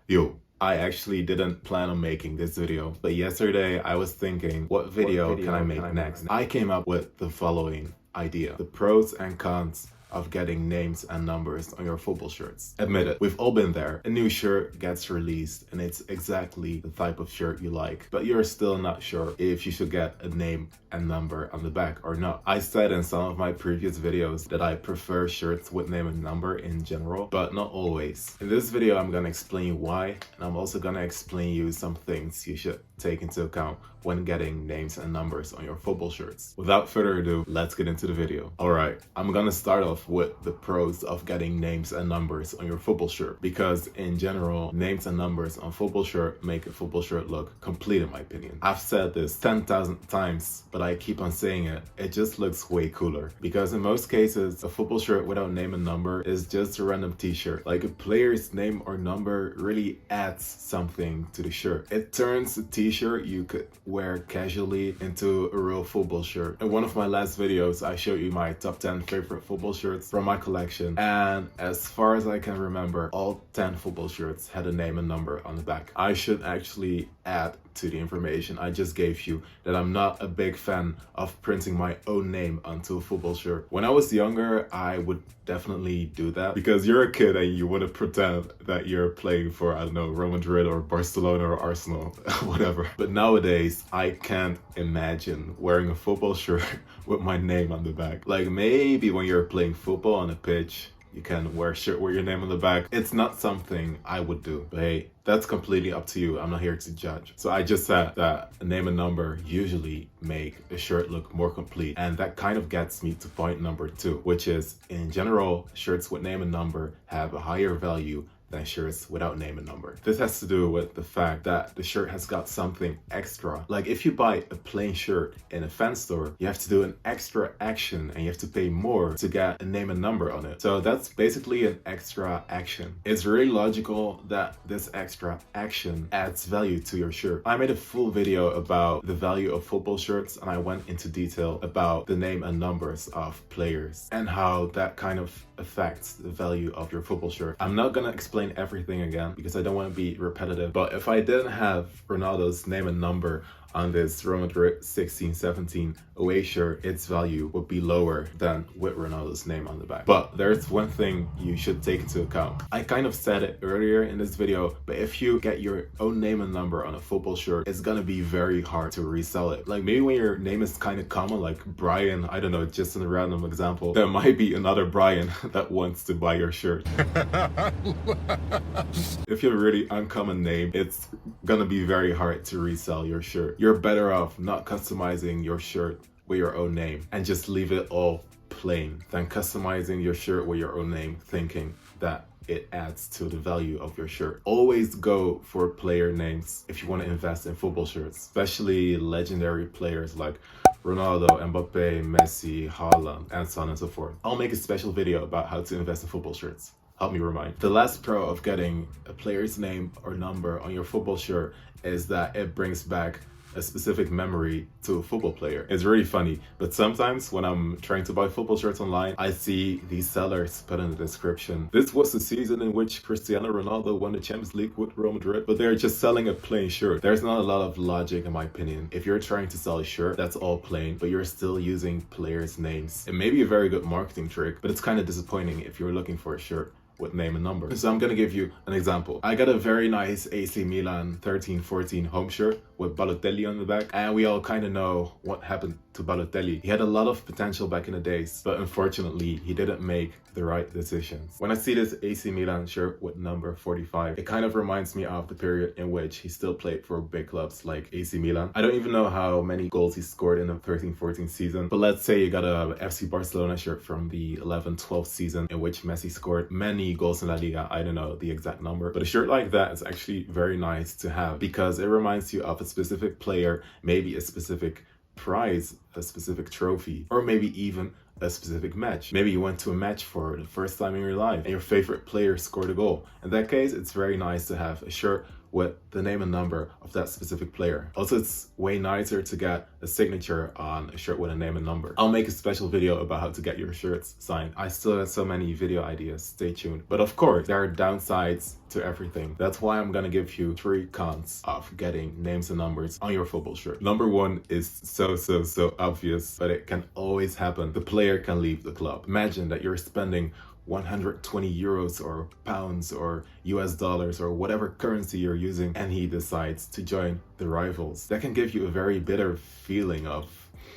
Yo, I actually didn't plan on making this video, but yesterday I was thinking, what video can I make next? I came up with the following idea: the pros and cons of getting names and numbers on your football shirts. Admit it, we've all been there. A new shirt gets released and it's exactly the type of shirt you like, but you're still not sure if you should get a name and number on the back or not. I said in some of my previous videos that I prefer shirts with name and number in general, but not always. In this video, I'm gonna explain why, and I'm also gonna explain you some things you should take into account when getting names and numbers on your football shirts. Without further ado, let's get into the video. Alright, I'm gonna start off with the pros of getting names and numbers on your football shirt, because in general, names and numbers on football shirt make a football shirt look complete in my opinion. I've said this 10,000 times, but I keep on saying it. It just looks way cooler, because in most cases, a football shirt without name and number is just a random t-shirt. Like, a player's name or number really adds something to the shirt. It turns a t-shirt you could wear casually into a real football shirt. In one of my last videos, I showed you my top 10 favorite football shirts from my collection, and as far as I can remember, all 10 football shirts had a name and number on the back. I should actually add to the information I just gave you that I'm not a big fan of printing my own name onto a football shirt. When I was younger, I would definitely do that, because you're a kid and you want to pretend that you're playing for, I don't know, Real Madrid or Barcelona or Arsenal, whatever. But nowadays, I can't imagine wearing a football shirt with my name on the back. Like, maybe when you're playing football on a pitch, you can wear a shirt with your name on the back. It's not something I would do, but hey, that's completely up to you. I'm not here to judge. So I just said that a name and number usually make a shirt look more complete. And that kind of gets me to point number 2, which is, in general, shirts with name and number have a higher value than shirts without name and number. This has to do with the fact that the shirt has got something extra. Like, if you buy a plain shirt in a fan store, you have to do an extra action and you have to pay more to get a name and number on it. So that's basically an extra action. It's really logical that this extra action adds value to your shirt. I made a full video about the value of football shirts, and I went into detail about the name and numbers of players and how that kind of affects the value of your football shirt. I'm not gonna explain everything again because I don't want to be repetitive, but if I didn't have Ronaldo's name and number on this Real Madrid 16-17 away shirt, its value would be lower than with Ronaldo's name on the back. But there's one thing you should take into account. I kind of said it earlier in this video, but if you get your own name and number on a football shirt, it's gonna be very hard to resell it. Like, maybe when your name is kind of common, like Brian, I don't know, just a random example, there might be another Brian that wants to buy your shirt. If you're a really uncommon name, it's gonna be very hard to resell your shirt. You're better off not customizing your shirt with your own name and just leave it all plain than customizing your shirt with your own name thinking that it adds to the value of your shirt. Always go for player names if you want to invest in football shirts, especially legendary players like Ronaldo, Mbappe, Messi, Haaland, and so on and so forth. I'll make a special video about how to invest in football shirts. Help me remind. The last pro of getting a player's name or number on your football shirt is that it brings back a specific memory to a football player. It's really funny, but sometimes when I'm trying to buy football shirts online, I see these sellers put in the description, this was the season in which Cristiano Ronaldo won the Champions League with Real Madrid, but they're just selling a plain shirt. There's not a lot of logic in my opinion. If you're trying to sell a shirt that's all plain, but you're still using players' names, it may be a very good marketing trick, but it's kind of disappointing if you're looking for a shirt with name and number. So I'm gonna give you an example. I got a very nice AC Milan 13-14 home shirt with Balotelli on the back, and we all kind of know what happened to Balotelli. He had a lot of potential back in the days, but unfortunately he didn't make the right decisions. When I see this AC Milan shirt with number 45, it kind of reminds me of the period in which he still played for big clubs like AC Milan. I don't even know how many goals he scored in the 13-14 season, but let's say you got a FC Barcelona shirt from the 11-12 season in which Messi scored many goals in La Liga. I don't know the exact number, but a shirt like that is actually very nice to have because it reminds you of a specific player, maybe a specific prize, a specific trophy, or maybe even a specific match. Maybe you went to a match for the first time in your life and your favorite player scored a goal. In that case, it's very nice to have a shirt with the name and number of that specific player. Also, it's way nicer to get a signature on a shirt with a name and number. I'll make a special video about how to get your shirts signed. I still have so many video ideas, stay tuned. But of course, there are downsides to everything. That's why I'm gonna give you 3 cons of getting names and numbers on your football shirt. Number 1 is so obvious, but it can always happen. The player can leave the club. Imagine that you're spending 120 euros or pounds or US dollars or whatever currency you're using, and he decides to join the rivals. That can give you a very bitter feeling of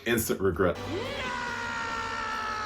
instant regret.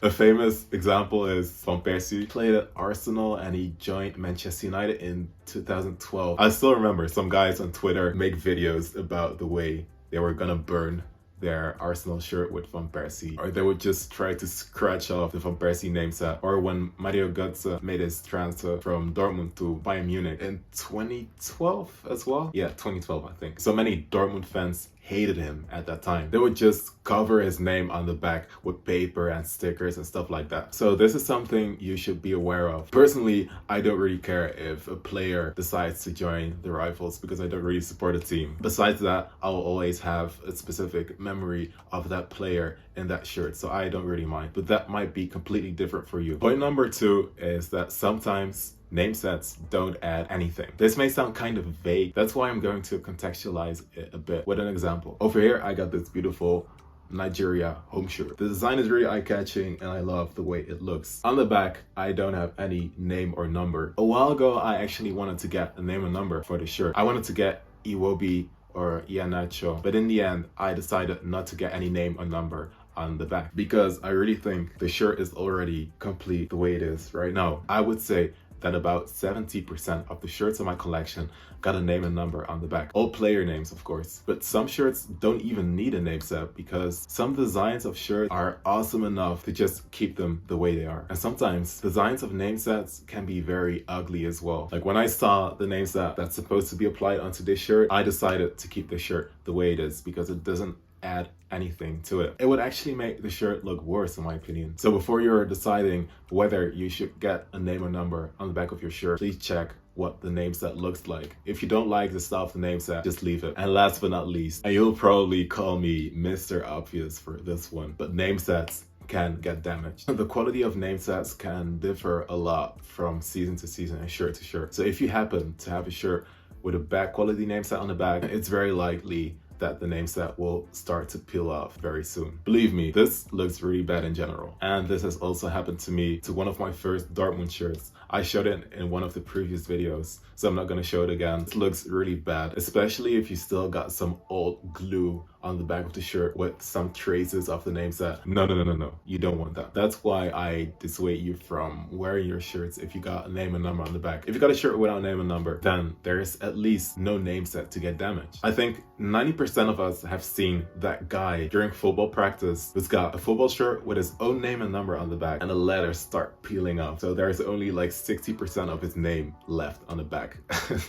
A famous example is Van Persie played at Arsenal and he joined Manchester United in 2012. I still remember some guys on Twitter make videos about the way they were gonna burn their Arsenal shirt with Van Persie, or they would just try to scratch off the Van Persie name set. Or when Mario Götze made his transfer from Dortmund to Bayern Munich in 2012 as well. Yeah, 2012 I think. So many Dortmund fans hated him at that time. They would just cover his name on the back with paper and stickers and stuff like that. So this is something you should be aware of. Personally, I don't really care if a player decides to join the rivals because I don't really support a team. Besides that, I will always have a specific memory of that player in that shirt, so I don't really mind. But that might be completely different for you. Point number 2 is that sometimes name sets don't add anything. This may sound kind of vague. That's why I'm going to contextualize it a bit with an example. Over here, I got this beautiful Nigeria home shirt. The design is really eye-catching and I love the way it looks. On the back, I don't have any name or number. A while ago, I actually wanted to get a name and number for the shirt. I wanted to get Iwobi or Iheanacho, but in the end, I decided not to get any name or number on the back because I really think the shirt is already complete the way it is right now. I would say that about 70% of the shirts in my collection got a name and number on the back. All player names, of course. But some shirts don't even need a name set because some designs of shirts are awesome enough to just keep them the way they are. And sometimes designs of name sets can be very ugly as well. Like when I saw the name set that's supposed to be applied onto this shirt, I decided to keep the shirt the way it is because it doesn't add anything to it. It would actually make the shirt look worse in my opinion. So before you're deciding whether you should get a name or number on the back of your shirt, please check what the name set looks like. If you don't like the style of the name set, just leave it. And last but not least, and you'll probably call me Mr. Obvious for this one, but name sets can get damaged. The quality of name sets can differ a lot from season to season and shirt to shirt. So if you happen to have a shirt with a bad quality name set on the back, it's very likely that the name set will start to peel off very soon. Believe me, this looks really bad in general. And this has also happened to me to one of my first Dortmund shirts. I showed it in one of the previous videos, so I'm not gonna show it again. It looks really bad, especially if you still got some old glue on the back of the shirt with some traces of the name set. No. You don't want that. That's why I dissuade you from wearing your shirts if you got a name and number on the back. If you got a shirt without name and number, then there's at least no name set to get damaged. I think 90% of us have seen that guy during football practice who's got a football shirt with his own name and number on the back and the letters start peeling off. So there's only like 60% of his name left on the back.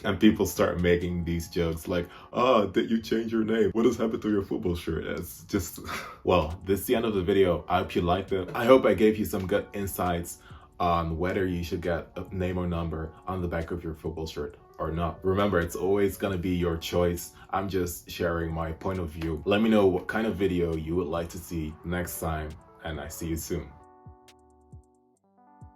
And people start making these jokes like, oh, did you change your name? What has happened to your football shirt? It's just, well, this is the end of the video. I hope you liked it. I hope I gave you some good insights on whether you should get a name or number on the back of your football shirt or not. Remember, it's always gonna be your choice. I'm just sharing my point of view. Let me know what kind of video you would like to see next time, and I see you soon.